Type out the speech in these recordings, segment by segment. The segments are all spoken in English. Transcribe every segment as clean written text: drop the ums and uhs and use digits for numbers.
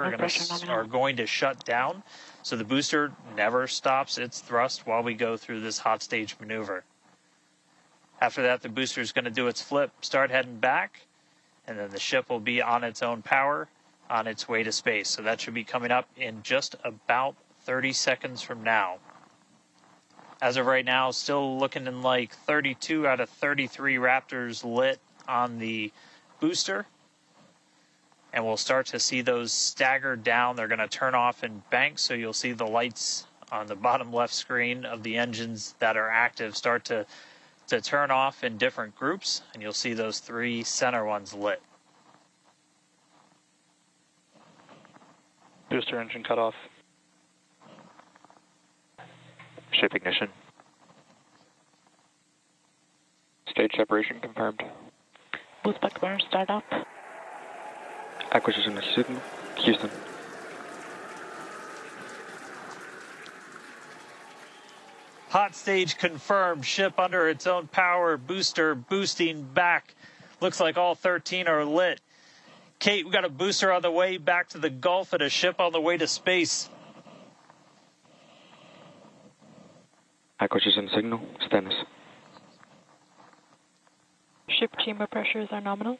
are going to shut down, so the booster never stops its thrust while we go through this hot stage maneuver. After that, the booster is going to do its flip, start heading back, and then the ship will be on its own power on its way to space. So that should be coming up in just about 30 seconds from now. As of right now, still looking in like 32 out of 33 Raptors lit on the booster. And we'll start to see those stagger down. They're going to turn off in banks, so you'll see the lights on the bottom left screen of the engines that are active start to turn off in different groups, and you'll see those 3 center ones lit. Booster engine cut off. Ship ignition. Stage separation confirmed. Boost back burn start up. Acquisition of signal. Houston. Hot stage confirmed. Ship under its own power. Booster boosting back. Looks like all 13 are lit. Kate, we got a booster on the way back to the Gulf and a ship on the way to space. Acquisition signal. Stennis. Ship chamber pressures are nominal.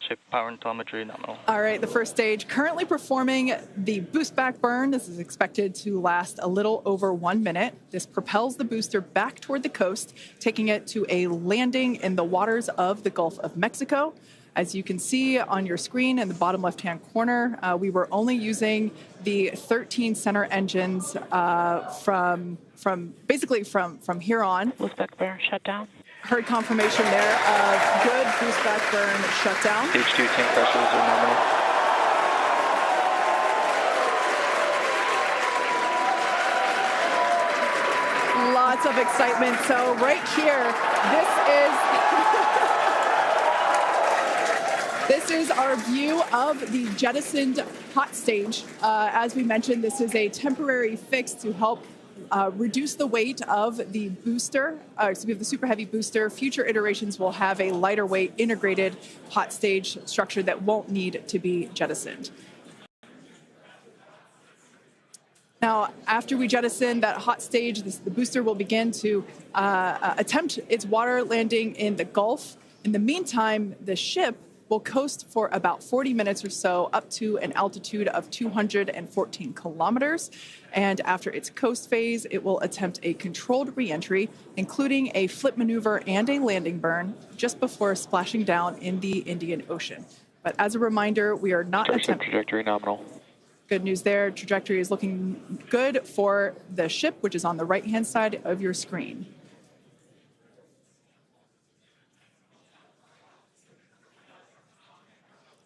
Ship power and telemetry nominal. All right, the first stage currently performing the boost back burn. This is expected to last a little over 1 minute. This propels the booster back toward the coast, taking it to a landing in the waters of the Gulf of Mexico. As you can see on your screen in the bottom left-hand corner, we were only using the 13 center engines from here on. Boost back burn shut down. Heard confirmation there of good boost back burn shutdown. Stage 2 tank pressures are nominal. Lots of excitement. So right here, this is our view of the jettisoned hot stage. As we mentioned, this is a temporary fix to help reduce the weight of the booster, the Super Heavy booster. Future iterations will have a lighter weight integrated hot stage structure that won't need to be jettisoned. Now, after we jettison that hot stage, the booster will begin to attempt its water landing in the Gulf. In the meantime, the ship will coast for about 40 minutes or so up to an altitude of 214 kilometers. And after its coast phase, it will attempt a controlled reentry, including a flip maneuver and a landing burn just before splashing down in the Indian Ocean. But as a reminder, we are not attempting... Trajectory nominal. Good news there. Trajectory is looking good for the ship, which is on the right-hand side of your screen.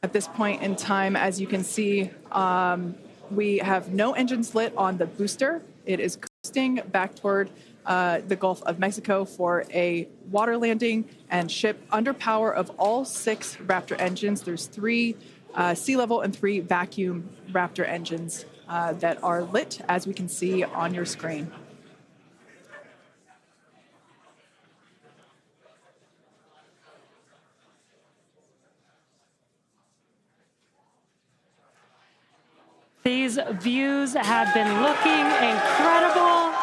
At this point in time, as you can see, we have no engines lit on the booster. It is coasting back toward the Gulf of Mexico for a water landing and ship under power of all 6 Raptor engines. There's 3 sea level and 3 vacuum Raptor engines that are lit, as we can see on your screen. These views have been looking incredible.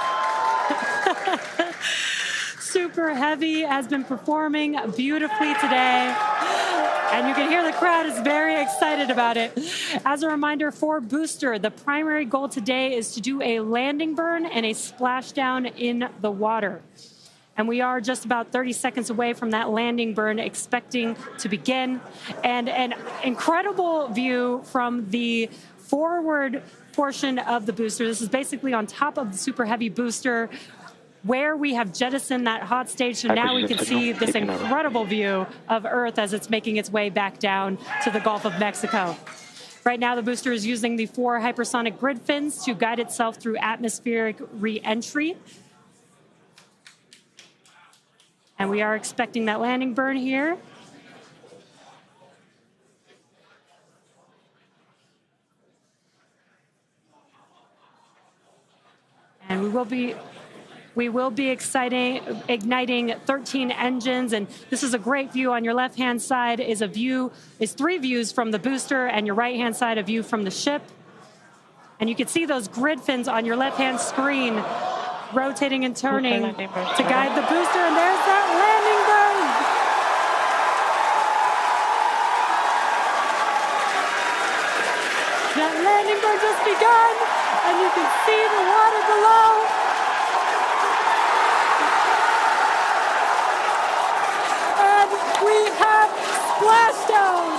Super Heavy has been performing beautifully today. And you can hear the crowd is very excited about it. As a reminder for Booster, the primary goal today is to do a landing burn and a splashdown in the water. And we are just about 30 seconds away from that landing burn expecting to begin. And an incredible view from the forward portion of the booster. This is basically on top of the Super Heavy booster where we have jettisoned that hot stage. So now we can see this incredible view of Earth as it's making its way back down to the Gulf of Mexico. Right now, the booster is using the 4 hypersonic grid fins to guide itself through atmospheric re-entry. And we are expecting that landing burn here. And we will be We will be igniting 13 engines, and this is a great view. On your left-hand side is three views from the booster, and your right-hand side a view from the ship. And you can see those grid fins on your left-hand screen rotating and turning to guide the booster, and there's that landing burn. That landing burn just begun, and you can see the water below. We have splashdown.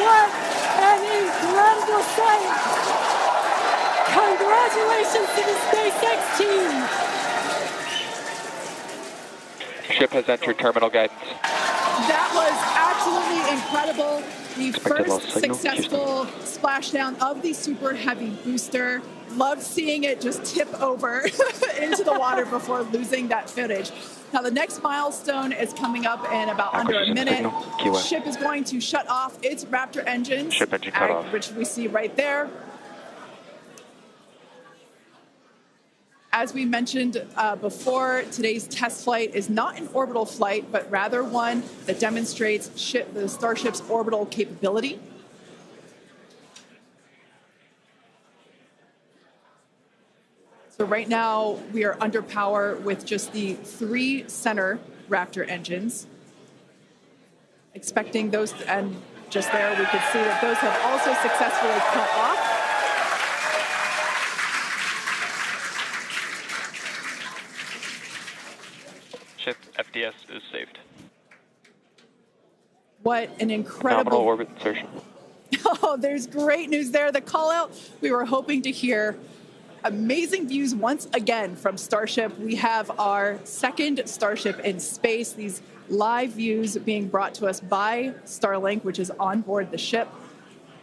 What an incredible sight. Congratulations to the SpaceX team. Ship has entered terminal guidance. That was absolutely incredible. The Expected loss first signal, successful splashdown of the Super Heavy booster. Loved seeing it just tip over into the water before losing that footage. Now the next milestone is coming up in about under a minute. Signal, Key West. Ship is going to shut off its Raptor engines, Ship engine cut off. which we see right there. As we mentioned before, today's test flight is not an orbital flight, but rather one that demonstrates the Starship's orbital capability. So right now we are under power with just the 3 center Raptor engines. Expecting those, and just there we could see that those have also successfully cut off. Ship FDS is saved. What an incredible... Nominal orbit insertion. Oh, there's great news there. The call out we were hoping to hear. Amazing views once again from Starship. We have our second Starship in space. These live views being brought to us by Starlink, which is on board the ship.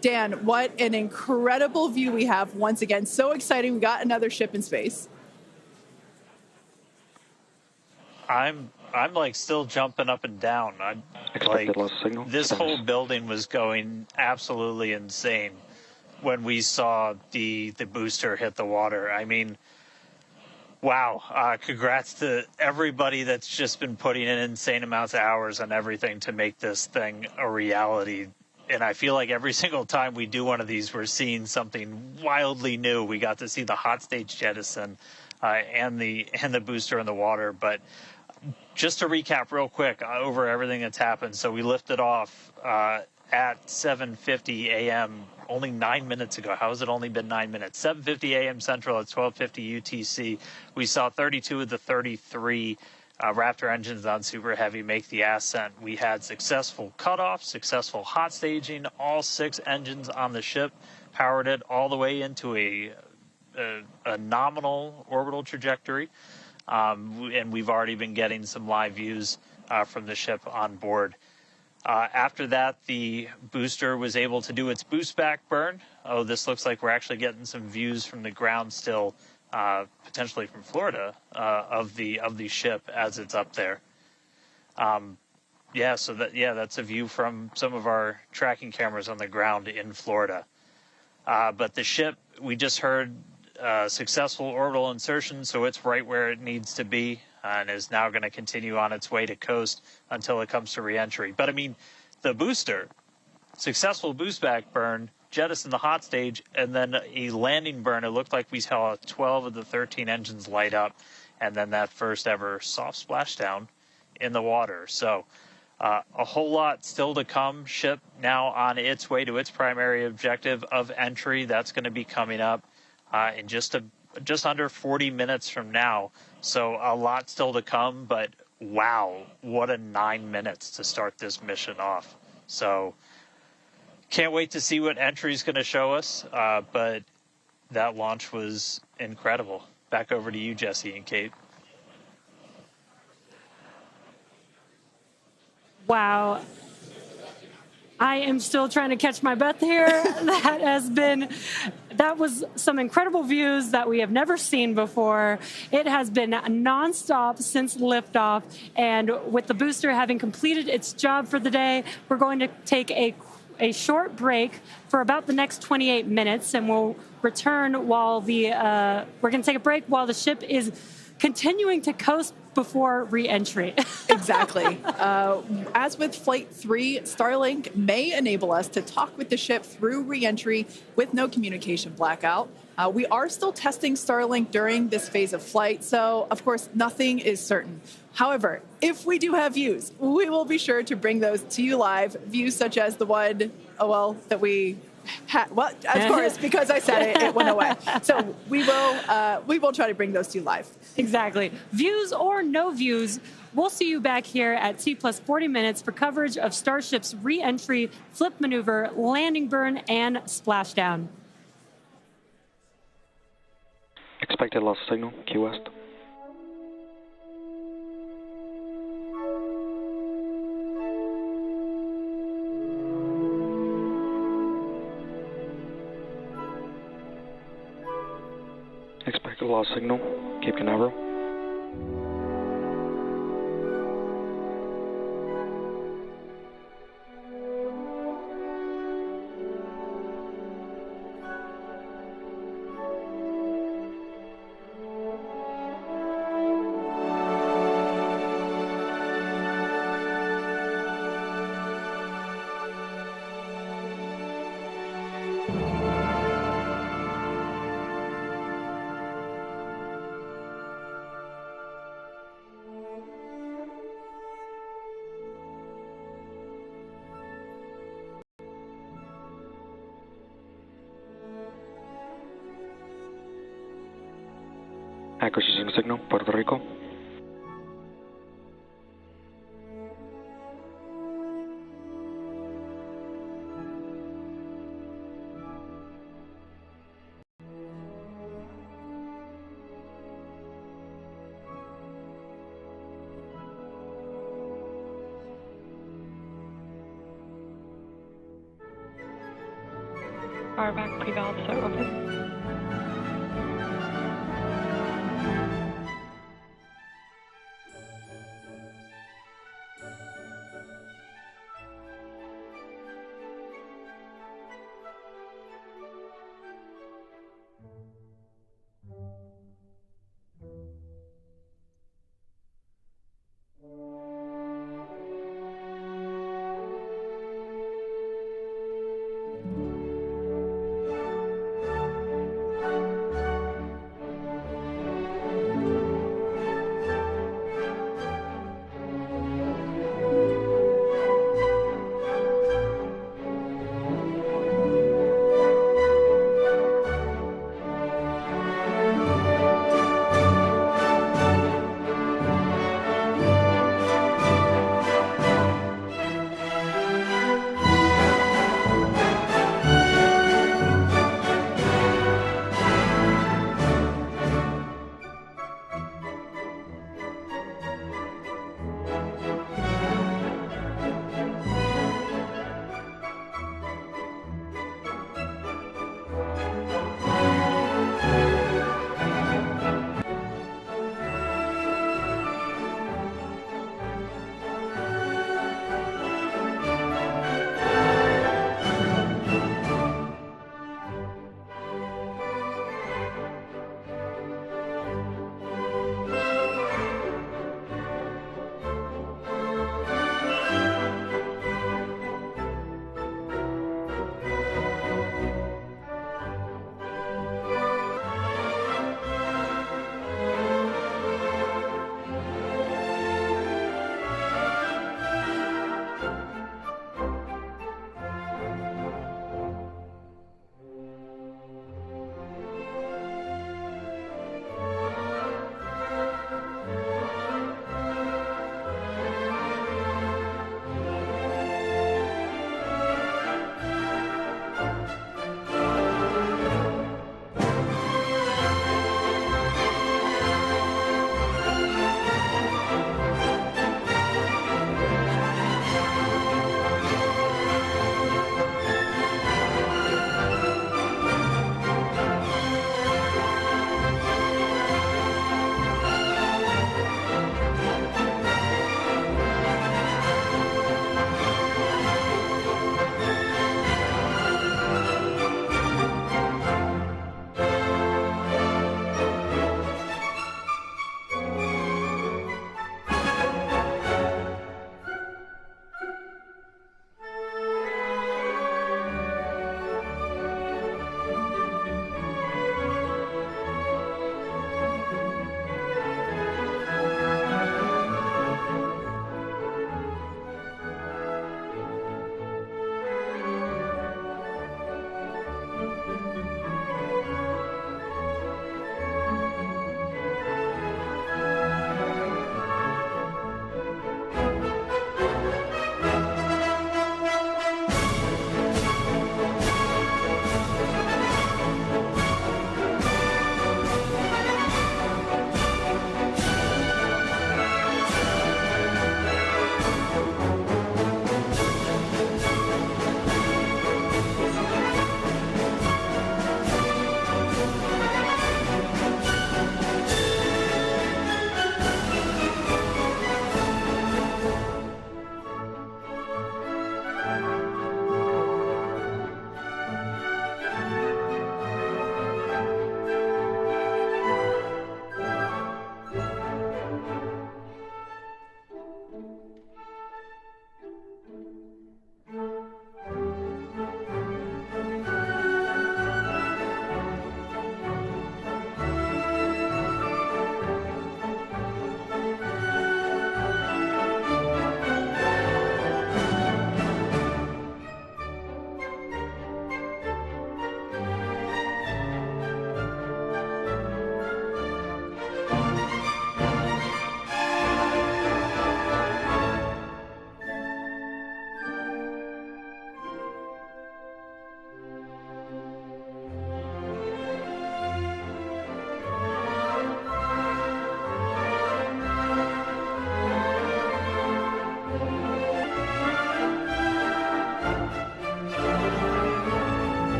Dan, what an incredible view we have once again. So exciting. We got another ship in space. I'm like still jumping up and down. I'm Expected like, loss signal. this Status. whole building was going absolutely insane when we saw the booster hit the water. I mean, wow. Congrats to everybody that's just been putting in insane amounts of hours on everything to make this thing a reality. And I feel like every single time we do one of these, we're seeing something wildly new. We got to see the hot stage jettison and the booster in the water. But just to recap real quick over everything that's happened. So we lifted off at 7:50 a.m. only 9 minutes ago. How has it only been 9 minutes? 7:50 a.m. Central at 12:50 UTC. We saw 32 of the 33 Raptor engines on Super Heavy make the ascent. We had successful cutoff, successful hot staging, all 6 engines on the ship, powered it all the way into a nominal orbital trajectory. And we've already been getting some live views from the ship on board. After that, the booster was able to do its boost back burn. Oh, this looks like we're actually getting some views from the ground still, potentially from Florida, of the ship as it's up there. That's a view from some of our tracking cameras on the ground in Florida. But the ship, we just heard successful orbital insertion, so it's right where it needs to be and is now going to continue on its way to coast until it comes to reentry. But I mean, the booster, successful boost back burn, jettison the hot stage, and then a landing burn. It looked like we saw 12 of the 13 engines light up, and then that first ever soft splashdown in the water. So a whole lot still to come. Ship now on its way to its primary objective of entry. That's going to be coming up in just under 40 minutes from now. So a lot still to come, but wow, what a 9 minutes to start this mission off. So can't wait to see what entry is going to show us, but that launch was incredible. Back over to you, Jesse and Kate. Wow. I am still trying to catch my breath here. That was some incredible views that we have never seen before. It has been nonstop since liftoff. And with the booster having completed its job for the day, we're going to take a a short break for about the next 28 minutes, and we'll return while we're going to take a break while the ship is continuing to coast before re-entry. Exactly. As with Flight 3, Starlink may enable us to talk with the ship through re-entry with no communication blackout. We are still testing Starlink during this phase of flight, so of course nothing is certain. However, if we do have views, we will be sure to bring those to you live. Views such as the one, that we had. Well, of course, because I said it went away. So we will try to bring those to you live. Exactly. Views or no views, we'll see you back here at T plus 40 minutes for coverage of Starship's re-entry, flip maneuver, landing burn, and splashdown. Expected loss of signal, Key West. Expected loss signal, Cape Canaveral. Acquisition signal, Puerto Rico. Power back, pre-valves are open.